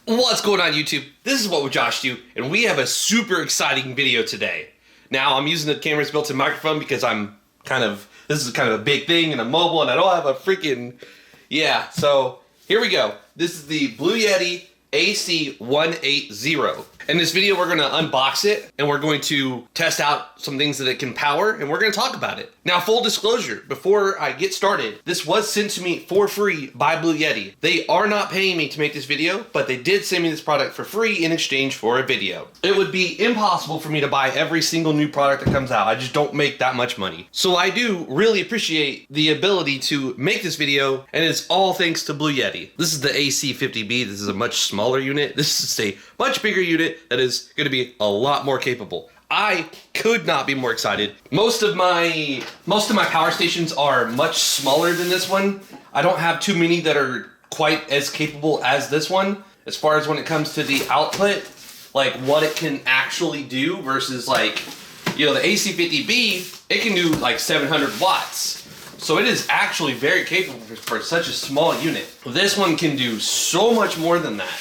What's going on YouTube? This is What Would Josh Do, and we have a super exciting video today. Now, I'm using the camera's built-in microphone because this is kind of a big thing and I'm mobile and I don't have a freaking, so here we go. This is the Bluetti AC180. In this video, we're going to unbox it and we're going to test out some things that it can power and we're going to talk about it. Now, full disclosure, before I get started, this was sent to me for free by Bluetti. They are not paying me to make this video, but they did send me this product for free in exchange for a video. It would be impossible for me to buy every single new product that comes out. I just don't make that much money. So I do really appreciate the ability to make this video, and it's all thanks to Bluetti. This is the AC50B. This is a much smaller unit. This is a much bigger unit that is going to be a lot more capable. I could not be more excited. Most of my power stations are much smaller than this one. I don't have too many that are quite as capable as this one, as far as when it comes to the output, like what it can actually do versus like, the AC50B, it can do like 700 watts. So it is actually very capable for such a small unit. This one can do so much more than that.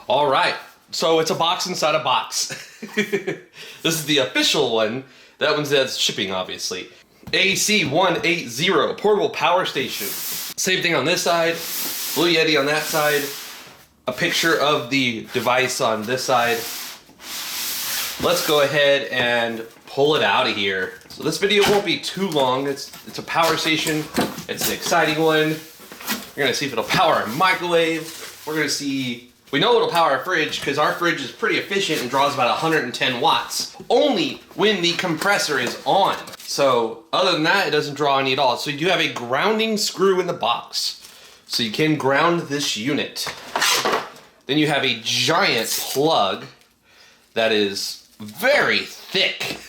All right, so it's a box inside a box. This is the official one. That one's shipping, obviously. AC180 portable power station. Same thing on this side. Bluetti on that side. A picture of the device on this side. Let's go ahead and pull it out of here. So this video won't be too long. It's a power station. It's an exciting one. We're gonna see if it'll power a microwave. We're gonna see. We know it'll power a fridge because our fridge is pretty efficient and draws about 110 watts, only when the compressor is on. So other than that, it doesn't draw any at all. So you do have a grounding screw in the box. So you can ground this unit. Then you have a giant plug that is very thick.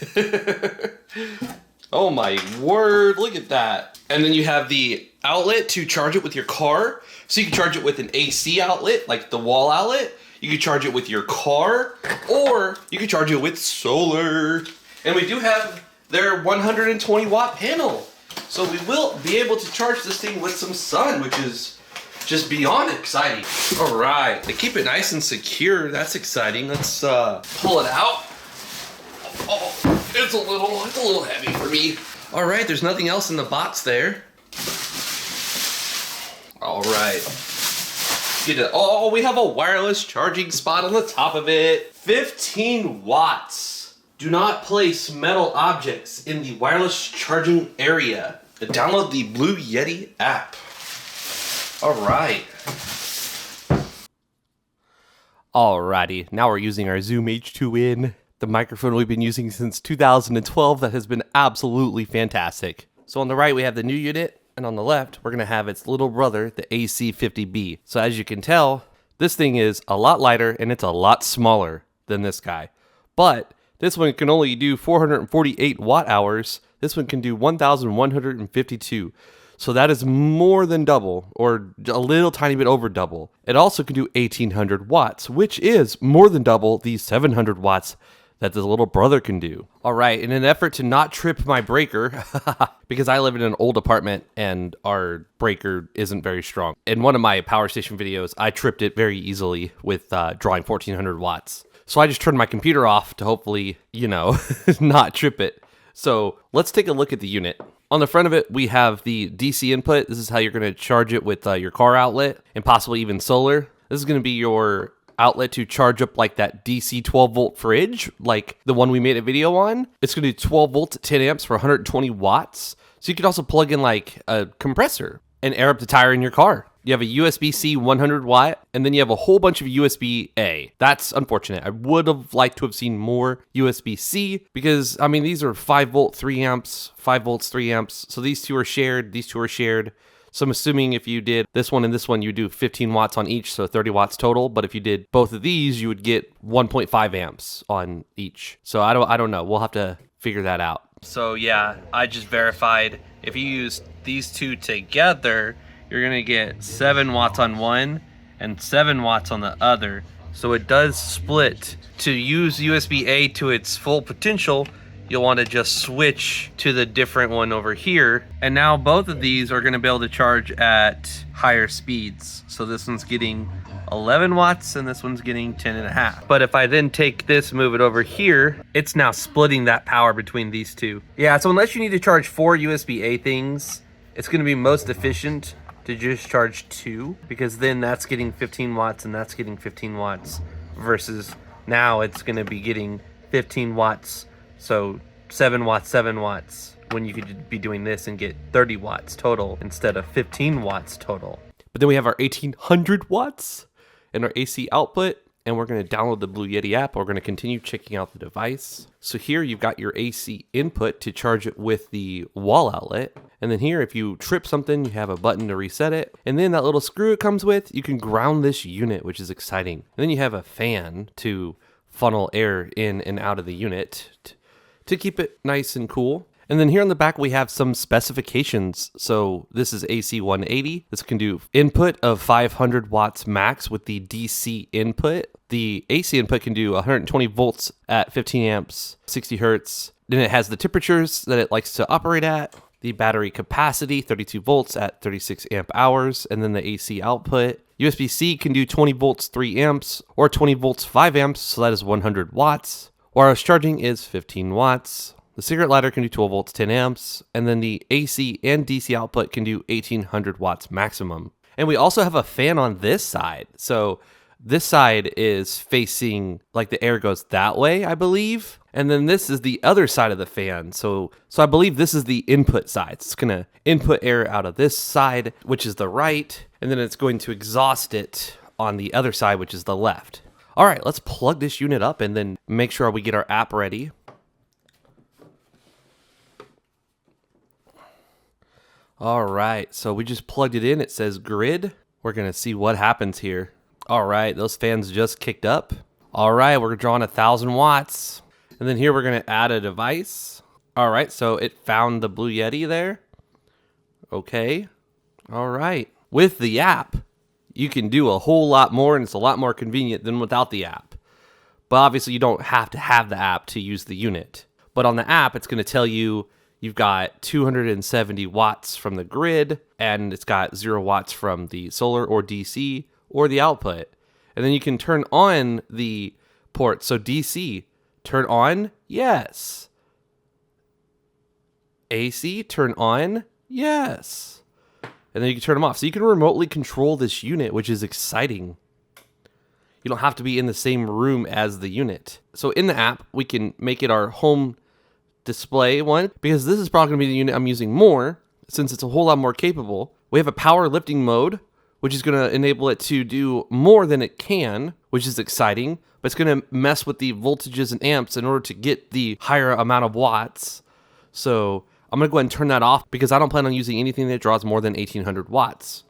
Oh my word, look at that. And then you have the outlet to charge it with your car. So you can charge it with an AC outlet, like the wall outlet. You can charge it with your car, or you can charge it with solar. And we do have their 120 watt panel. So we will be able to charge this thing with some sun, which is just beyond exciting. All right, they keep it nice and secure. That's exciting. Let's pull it out. Oh, it's a little heavy for me. All right, there's nothing else in the box there. All right. Oh, we have a wireless charging spot on the top of it. 15 watts. Do not place metal objects in the wireless charging area. Download the Bluetti app. All right. Alrighty, now we're using our Zoom H2N, the microphone we've been using since 2012 that has been absolutely fantastic. So on the right, we have the new unit. And on the left, we're going to have its little brother, the AC50B. So as you can tell, this thing is a lot lighter and it's a lot smaller than this guy. But this one can only do 448 watt hours. This one can do 1,152. So that is more than double, or a little tiny bit over double. It also can do 1,800 watts, which is more than double the 700 watts that the little brother can do. All right, in an effort to not trip my breaker, because I live in an old apartment and our breaker isn't very strong. In one of my power station videos, I tripped it very easily with drawing 1,400 watts. So I just turned my computer off to hopefully, not trip it. So let's take a look at the unit. On the front of it, we have the DC input. This is how you're gonna charge it with your car outlet and possibly even solar. This is gonna be your outlet to charge up like that DC 12 volt fridge, like the one we made a video on. It's gonna do 12 volts at 10 amps for 120 watts. So you could also plug in like a compressor and air up the tire in your car. You have a USB-C 100 watt, and then you have a whole bunch of USB-A. That's unfortunate. I would have liked to have seen more USB-C because, I mean, these are 5 volt 3 amps, 5 volts 3 amps. So these two are shared, these two are shared. So I'm assuming if you did this one and this one, you do 15 watts on each, so 30 watts total. But if you did both of these, you would get 1.5 amps on each. So I don't know. We'll have to figure that out. So yeah, I just verified if you use these two together, you're gonna get 7 watts on one and 7 watts on the other. So it does split. To use USB-A to its full potential, you'll want to just switch to the different one over here. And now both of these are going to be able to charge at higher speeds. So this one's getting 11 watts and this one's getting 10.5. But if I then take this, move it over here, it's now splitting that power between these two. Yeah, so unless you need to charge 4 USB-A things, it's going to be most efficient to just charge 2, because then that's getting 15 watts and that's getting 15 watts versus now it's going to be getting 15 watts. So 7 watts when you could be doing this and get 30 watts total instead of 15 watts total. But then we have our 1800 watts and our AC output, and we're going to download the Bluetti app. We're going to continue checking out the device. So here you've got your AC input to charge it with the wall outlet. And then here, if you trip something, you have a button to reset it. And then that little screw it comes with, you can ground this unit, which is exciting. And then you have a fan to funnel air in and out of the unit to keep it nice and cool. And then here on the back, we have some specifications. So this is AC180. This can do input of 500 watts max with the DC input. The AC input can do 120 volts at 15 amps, 60 hertz. Then it has the temperatures that it likes to operate at. The battery capacity, 32 volts at 36 amp hours. And then the AC output. USB-C can do 20 volts, 3 amps, or 20 volts, 5 amps. So that is 100 watts. Wireless charging is 15 watts. The cigarette lighter can do 12 volts, 10 amps, and then the AC and DC output can do 1800 watts maximum. And we also have a fan on this side. So this side is facing, like the air goes that way, I believe. And then this is the other side of the fan. So I believe this is the input side. It's gonna input air out of this side, which is the right, and then it's going to exhaust it on the other side, which is the left. All right, let's plug this unit up and then make sure we get our app ready. All right, so we just plugged it in. It says grid. We're gonna see what happens here. All right, those fans just kicked up. All right, we're drawing 1,000 watts. And then here we're gonna add a device. All right, so it found the Bluetti there. Okay, all right. With the app, you can do a whole lot more, and it's a lot more convenient than without the app. But obviously you don't have to have the app to use the unit. But on the app, it's gonna tell you you've got 270 watts from the grid, and it's got 0 watts from the solar or DC or the output. And then you can turn on the port. So DC, turn on, yes. AC, turn on, yes. And then you can turn them off. So you can remotely control this unit, which is exciting. You don't have to be in the same room as the unit. So in the app, we can make it our home display one, because this is probably going to be the unit I'm using more since it's a whole lot more capable. We have a power lifting mode, which is going to enable it to do more than it can, which is exciting, but it's going to mess with the voltages and amps in order to get the higher amount of watts. So I'm going to go ahead and turn that off because I don't plan on using anything that draws more than 1800 watts.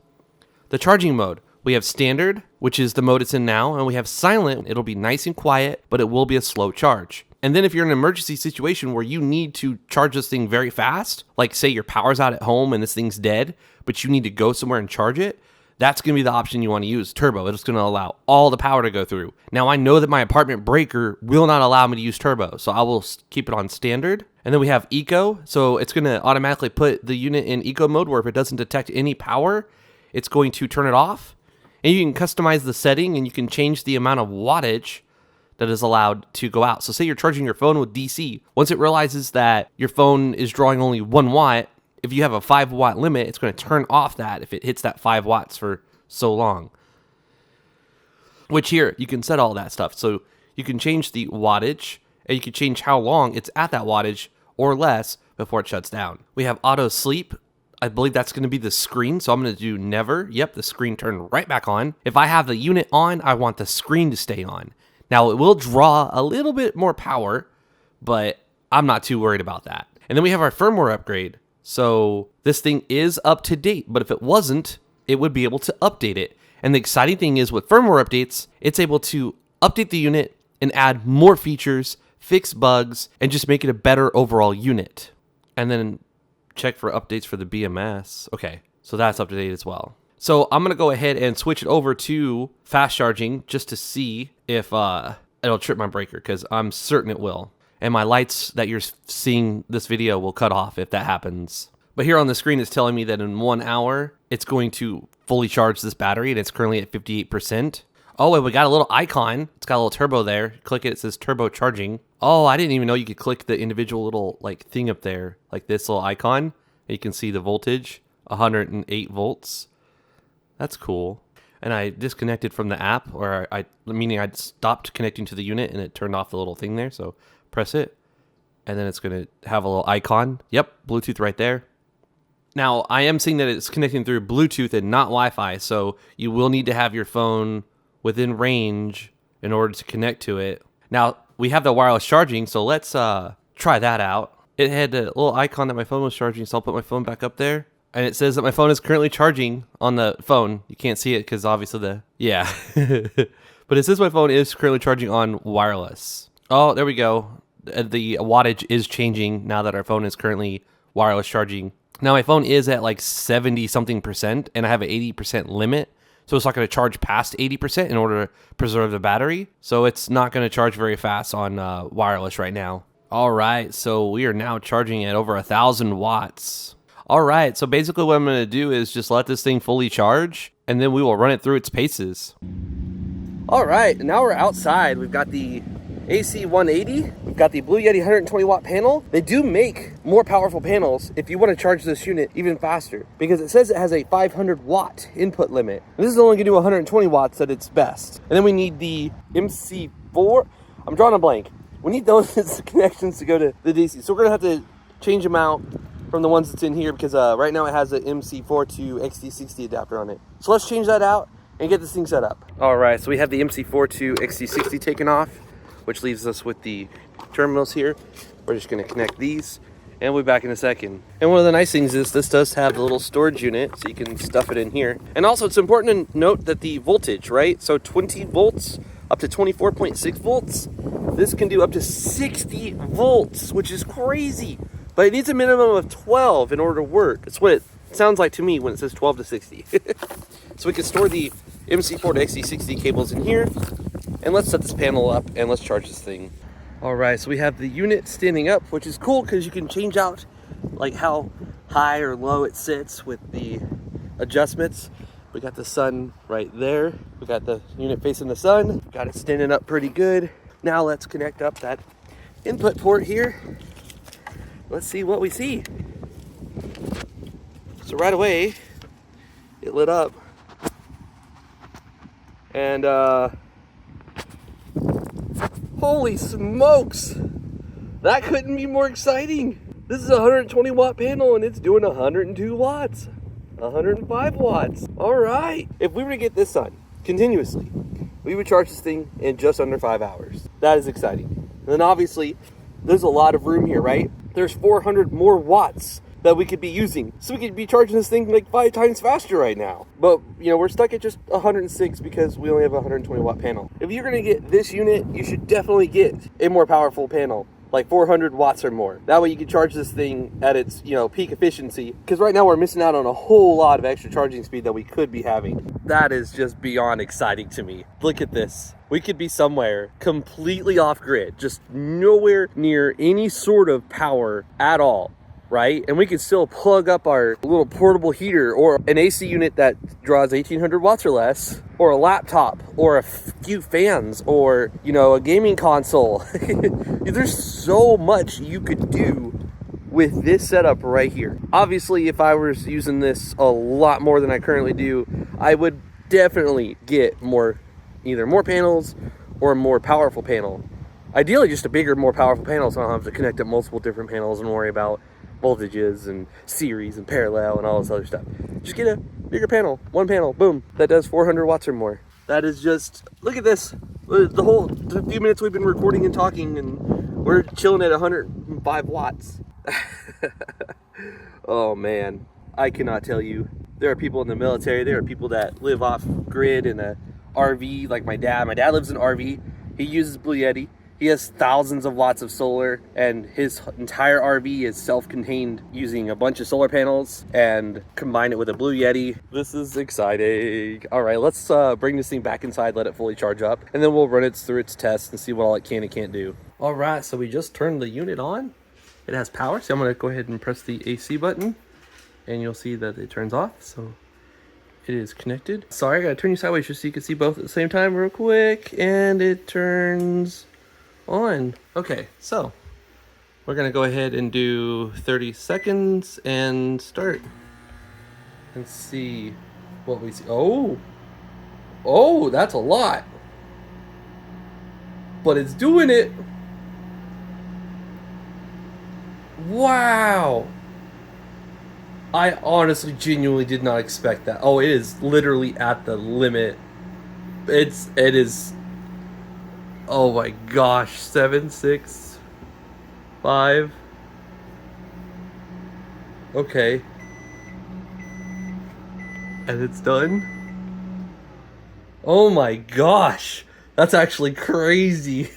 The charging mode, we have standard, which is the mode it's in now, and we have silent. It'll be nice and quiet, but it will be a slow charge. And then if you're in an emergency situation where you need to charge this thing very fast, like say your power's out at home and this thing's dead, but you need to go somewhere and charge it, that's going to be the option you want to use, turbo. It's going to allow all the power to go through. Now I know that my apartment breaker will not allow me to use turbo, so I will keep it on standard. And then we have eco, so it's going to automatically put the unit in eco mode where if it doesn't detect any power, it's going to turn it off. And you can customize the setting and you can change the amount of wattage that is allowed to go out. So say you're charging your phone with DC. Once it realizes that your phone is drawing only 1 watt, if you have a 5 watt limit, it's going to turn off that if it hits that 5 watts for so long. Which here, you can set all that stuff. So you can change the wattage, and you can change how long it's at that wattage or less before it shuts down. We have auto sleep. I believe that's going to be the screen, so I'm going to do never. Yep, the screen turned right back on. If I have the unit on, I want the screen to stay on. Now, it will draw a little bit more power, but I'm not too worried about that. And then we have our firmware upgrade. So this thing is up to date, but if it wasn't, it would be able to update it. And the exciting thing is with firmware updates, it's able to update the unit and add more features, fix bugs, and just make it a better overall unit. And then check for updates for the BMS. Okay, so that's up to date as well. So I'm going to go ahead and switch it over to fast charging just to see if it'll trip my breaker, because I'm certain it will. and my lights that you're seeing this video will cut off if that happens. But here on the screen, it's telling me that in 1 hour, it's going to fully charge this battery, and it's currently at 58%. Oh, and we got a little icon. It's got a little turbo there. Click it, it says turbo charging. Oh, I didn't even know you could click the individual little like thing up there, like this little icon. And you can see the voltage, 108 volts. That's cool. And I disconnected from the app, or meaning I stopped connecting to the unit and it turned off the little thing there. So press it, and then it's gonna have a little icon. Yep, Bluetooth right there. Now, I am seeing that it's connecting through Bluetooth and not Wi-Fi, so you will need to have your phone within range in order to connect to it. Now, we have the wireless charging, so let's try that out. It had a little icon that my phone was charging, so I'll put my phone back up there. And it says that my phone is currently charging on the phone. You can't see it because obviously yeah. But it says my phone is currently charging on wireless. Oh, there we go. The wattage is changing now that our phone is currently wireless charging. Now my phone is at like 70-something%, and I have an 80% limit. So it's not going to charge past 80% in order to preserve the battery. So it's not going to charge very fast on wireless right now. All right, so we are now charging at over 1,000 watts. All right, so basically what I'm going to do is just let this thing fully charge, and then we will run it through its paces. All right, now we're outside. We've got the AC180. We've got the Bluetti 120 watt panel. They do make more powerful panels if you want to charge this unit even faster, because it says it has a 500 watt input limit. And this is only going to do 120 watts at its best. And then we need the MC4. I'm drawing a blank. We need those connections to go to the DC. So we're going to have to change them out from the ones that's in here, because right now it has an MC4 to XT60 adapter on it. So let's change that out and get this thing set up. All right, so we have the MC4 to XT60 taken off, which leaves us with the terminals here. We're just gonna connect these, and we'll be back in a second. And one of the nice things is this does have the little storage unit, so you can stuff it in here. And also it's important to note that the voltage, right? So 20 volts up to 24.6 volts. This can do up to 60 volts, which is crazy. But it needs a minimum of 12 in order to work. That's what it sounds like to me when it says 12 to 60. So we can store the MC4 to XT60 cables in here. And let's set this panel up and let's charge this thing. All right, so we have the unit standing up, which is cool because you can change out like how high or low it sits with the adjustments. We got the sun right there. We got the unit facing the sun. Got it standing up pretty good. Now let's connect up that input port here. Let's see what we see. So right away, it lit up. And holy smokes! That couldn't be more exciting. This is a 120 watt panel and it's doing 102 watts. 105 watts. All right. If we were to get this on continuously, we would charge this thing in just under 5 hours. That is exciting. And then obviously, there's a lot of room here, right? There's 400 more watts that we could be using. So we could be charging this thing like 5 times faster right now. But, you know, we're stuck at just 106 because we only have a 120 watt panel. If you're gonna get this unit, you should definitely get a more powerful panel, like 400 watts or more. That way you can charge this thing at its, you know, peak efficiency. Because right now we're missing out on a whole lot of extra charging speed that we could be having. That is just beyond exciting to me. Look at this. We could be somewhere completely off grid, just nowhere near any sort of power at all, right? And we could still plug up our little portable heater or an AC unit that draws 1800 watts or less, or a laptop, or a few fans, or, you know, a gaming console. There's so much you could do with this setup right here. Obviously, if I was using this a lot more than I currently do, I would definitely get either more panels or a more powerful panel. Ideally, just a bigger, more powerful panel, so I don't have to connect up multiple different panels and worry about voltages and series and parallel and all this other stuff. Just get a bigger panel, one panel, boom, that does 400 watts or more. That is just, look at this. The few minutes we've been recording and talking, and we're chilling at 105 watts. Oh man, I cannot tell you. There are people in the military, there are people that live off grid in a RV, like my dad. My dad lives in an RV. He uses Bluetti. He has thousands of watts of solar, and his entire RV is self-contained using a bunch of solar panels and combine it with a Blue Yeti. This is exciting. All right, let's bring this thing back inside, let it fully charge up, and then we'll run it through its tests and see what all it can and can't do. All right, so we just turned the unit on. It has power, so I'm gonna go ahead and press the AC button, and you'll see that it turns off. So it is connected. Sorry, I gotta turn you sideways just so you can see both at the same time real quick, and it turns on. Okay, so we're gonna go ahead and do 30 seconds and start and see what we see. Oh, that's a lot, but it's doing it. Wow, I honestly genuinely did not expect that. Oh, it is literally at the limit. It is. Oh my gosh, 7, 6, 5. Okay. And it's done. Oh my gosh, that's actually crazy.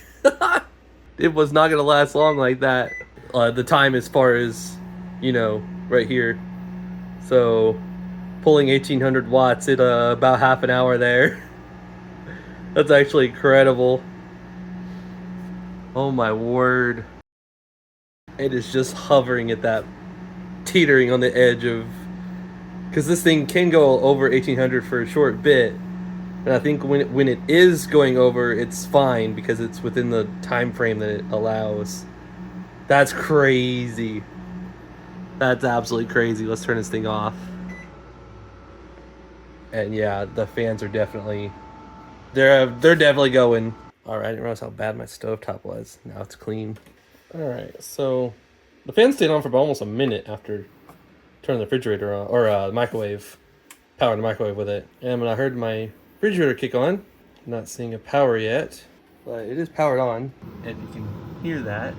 It was not gonna last long like that. The time as far as, you know, right here. So, pulling 1800 watts in about half an hour there. That's actually incredible. Oh my word. It is just hovering at that, teetering on the edge of, because this thing can go over 1800 for a short bit. And I think when it is going over, it's fine because it's within the time frame that it allows. That's crazy. That's absolutely crazy. Let's turn this thing off. And yeah, the fans are definitely, they're definitely going. All right, I didn't realize how bad my stovetop was. Now it's clean. All right, so the fan stayed on for about almost a minute after turning the refrigerator on, or the microwave, powering the microwave with it. And when I heard my refrigerator kick on, I'm not seeing a power yet, but it is powered on, and you can hear that.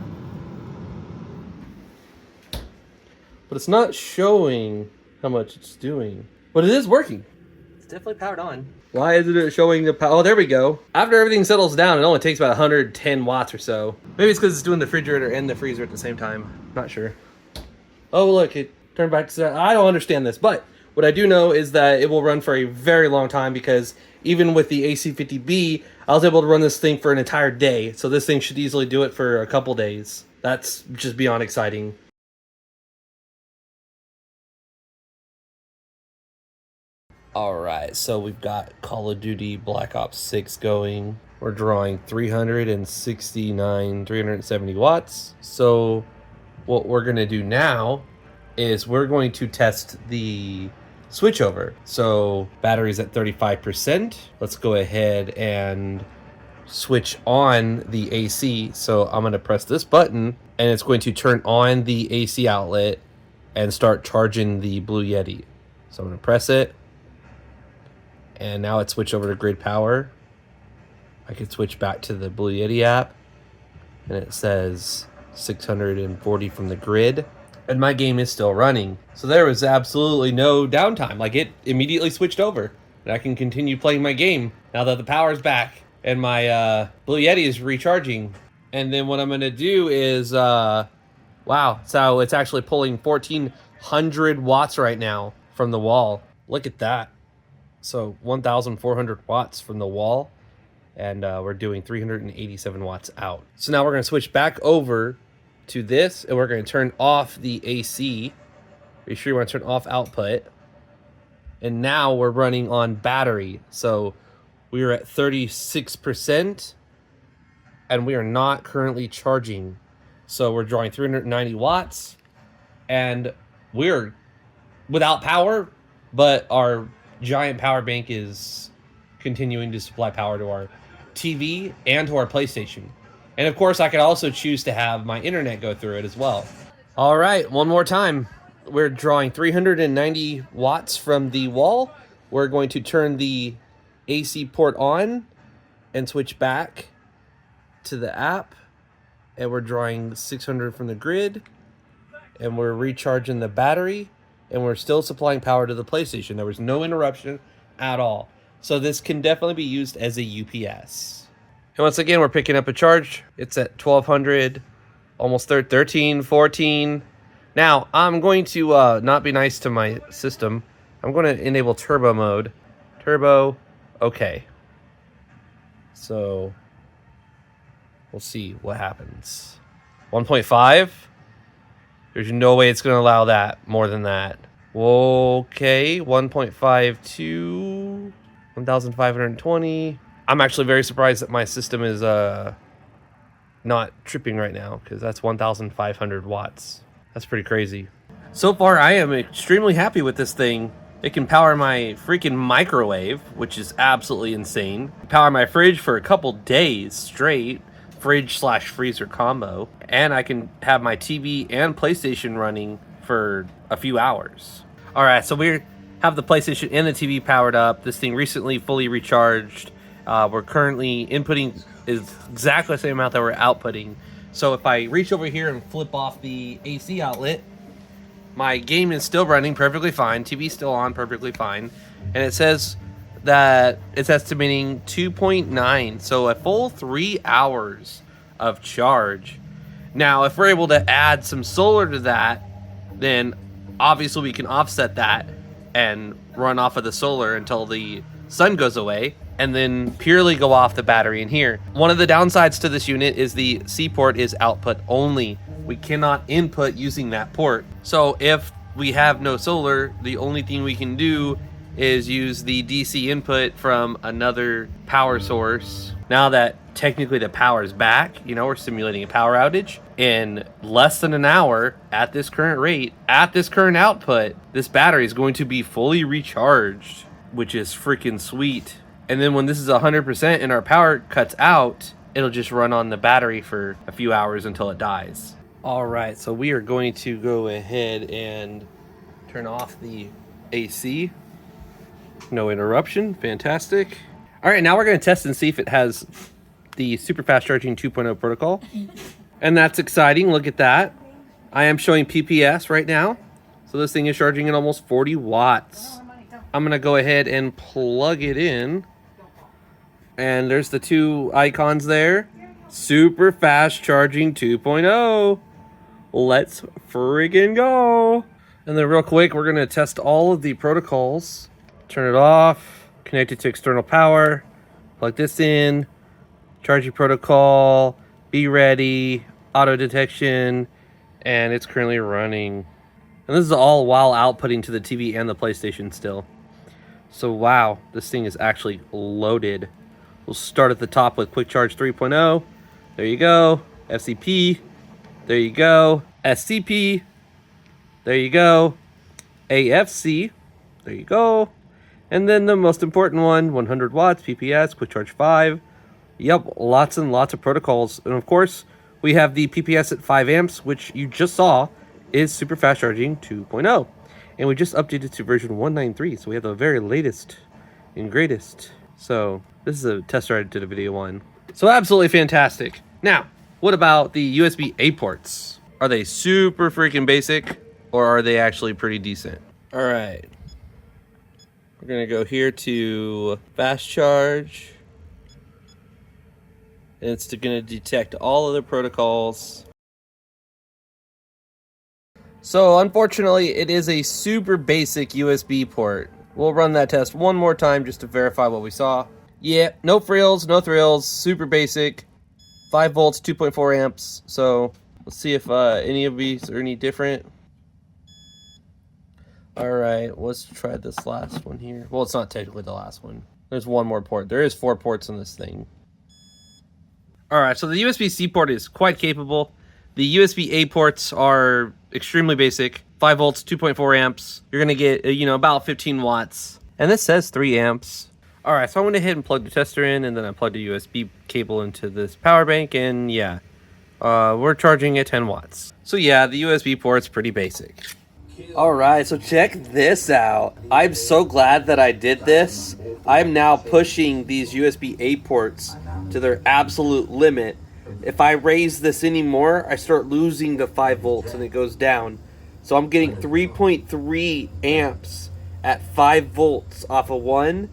But it's not showing how much it's doing. But it is working. It's definitely powered on. Why isn't it showing the power? Oh, there we go. After everything settles down, it only takes about 110 watts or so. Maybe it's because it's doing the refrigerator and the freezer at the same time. Not sure. Oh, look, it turned back to... I don't understand this, but what I do know is that it will run for a very long time because even with the AC50B, I was able to run this thing for an entire day. So this thing should easily do it for a couple days. That's just beyond exciting. Alright, so we've got Call of Duty Black Ops 6 going. We're drawing 370 watts. So what we're going to do now is we're going to test the switchover. So battery's at 35%. Let's go ahead and switch on the AC. So I'm going to press this button and it's going to turn on the AC outlet and start charging the Blue Yeti. So I'm going to press it. And now it's switched over to grid power. I can switch back to the Blue Yeti app. And it says 640 from the grid. And my game is still running. So there was absolutely no downtime. Like, it immediately switched over. And I can continue playing my game now that the power's back. And my Blue Yeti is recharging. And then what I'm going to do is... wow. So it's actually pulling 1,400 watts right now from the wall. Look at that. So 1,400 watts from the wall, and we're doing 387 watts out. So now we're going to switch back over to this, and we're going to turn off the AC. Be sure you want to turn off output. And now we're running on battery. So we are at 36%, and we are not currently charging. So we're drawing 390 watts, and we're without power, but our giant power bank is continuing to supply power to our TV and to our PlayStation. And of course, I could also choose to have my internet go through it as well. All right, one more time. We're drawing 390 watts from the wall. We're going to turn the AC port on and switch back to the app. And we're drawing 600 from the grid. And we're recharging the battery. And we're still supplying power to the PlayStation. There was no interruption at all. So this can definitely be used as a UPS. And once again, we're picking up a charge. It's at 1200, almost 13, 14. Now, I'm going to not be nice to my system. I'm going to enable turbo mode. Turbo, okay. So, we'll see what happens. 1.5? There's no way it's going to allow that more than that. Okay, 1.52, 1,520. I'm actually very surprised that my system is not tripping right now, because that's 1,500 watts. That's pretty crazy. So far, I am extremely happy with this thing. It can power my freaking microwave, which is absolutely insane. Power my fridge for a couple days straight. Fridge/freezer combo. And I can have my TV and PlayStation running for a few hours. Alright, so we have the PlayStation and the TV powered up. This thing recently fully recharged. We're currently inputting is exactly the same amount that we're outputting. So if I reach over here and flip off the AC outlet, my game is still running perfectly fine. TV's still on perfectly fine. And it says that it's estimating 2.9. So a full 3 hours of charge. Now, if we're able to add some solar to that, then obviously we can offset that and run off of the solar until the sun goes away, and then purely go off the battery in here. One of the downsides to this unit is the C port is output only. We cannot input using that port. So if we have no solar, the only thing we can do is use the DC input from another power source. Now that technically the power is back, you know, we're simulating a power outage. In less than an hour, at this current rate, at this current output, this battery is going to be fully recharged, which is freaking sweet. And then when this is 100% and our power cuts out, it'll just run on the battery for a few hours until it dies. All right, so we are going to go ahead and turn off the AC. No interruption, fantastic. All right, now we're gonna test and see if it has the super fast charging 2.0 protocol. And that's exciting, look at that. I am showing PPS right now. So this thing is charging at almost 40 watts. I'm gonna go ahead and plug it in. And there's the two icons there. Super fast charging 2.0. Let's friggin' go. And then real quick, we're gonna test all of the protocols. Turn it off, connect it to external power, plug this in, charging protocol, be ready, auto detection, and it's currently running. And this is all while outputting to the TV and the PlayStation still. So wow, this thing is actually loaded. We'll start at the top with Quick Charge 3.0. There you go. FCP. There you go. SCP. There you go. AFC. There you go. And then the most important one, 100 watts, PPS, Quick Charge 5. Yep, lots and lots of protocols. And of course, we have the PPS at 5 amps, which you just saw is super fast charging 2.0. And we just updated to version 193, so we have the very latest and greatest. So this is a tester I did a video on. So absolutely fantastic. Now, what about the USB-A ports? Are they super freaking basic, or are they actually pretty decent? All right. We're gonna go here to fast charge. And it's gonna detect all of the protocols. So unfortunately, it is a super basic USB port. We'll run that test one more time just to verify what we saw. Yeah, no frills, no thrills, super basic. 5 volts, 2.4 amps. So let's see if any of these are any different. All right, let's try this last one here. Well, it's not technically the last one. There's one more port. There is 4 ports in this thing. All right, so the USB-C port is quite capable. The USB-A ports are extremely basic. 5 volts, 2.4 amps. You're gonna get, about 15 watts. And this says 3 amps. All right, so I went ahead and plugged the tester in, and then I plugged a USB cable into this power bank, and yeah, we're charging at 10 watts. So yeah, the USB port's pretty basic. All right, so check this out. I'm so glad that I did this. I'm now pushing these USB-A ports to their absolute limit. If I raise this anymore, I start losing the 5 volts and it goes down. So I'm getting 3.3 amps at 5 volts off of one,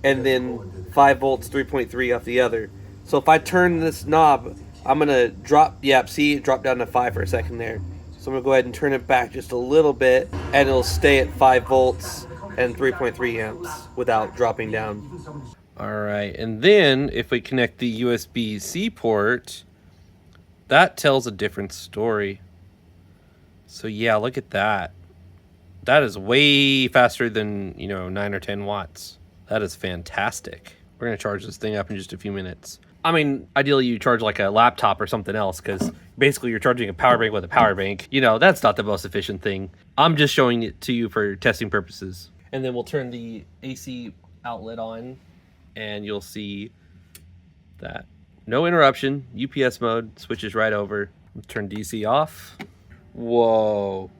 and then 5 volts, 3.3 off the other. So if I turn this knob, I'm gonna drop, see, it dropped down to 5 for a second there. So I'm gonna go ahead and turn it back just a little bit, and it'll stay at 5 volts and 3.3 amps without dropping down. All right, and then if we connect the USB-C port, that tells a different story. So yeah, look at that. That is way faster than, 9 or 10 watts. That is fantastic. We're gonna charge this thing up in just a few minutes. I mean, ideally you charge like a laptop or something else, because basically you're charging a power bank with a power bank. That's not the most efficient thing. I'm just showing it to you for testing purposes. And then we'll turn the AC outlet on, and you'll see that no interruption. UPS mode switches right over. Turn DC off. Whoa,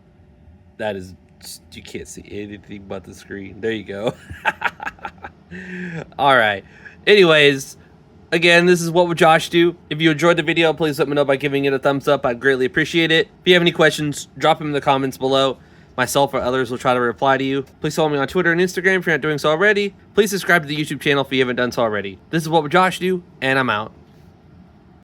that is, you can't see anything but the screen. There you go. All right, anyways, again, this is What Would Josh Do. If you enjoyed the video, please let me know by giving it a thumbs up. I'd greatly appreciate it. If you have any questions, drop them in the comments below. Myself or others will try to reply to you. Please follow me on Twitter and Instagram if you're not doing so already. Please subscribe to the YouTube channel if you haven't done so already. This is What Would Josh Do, and I'm out.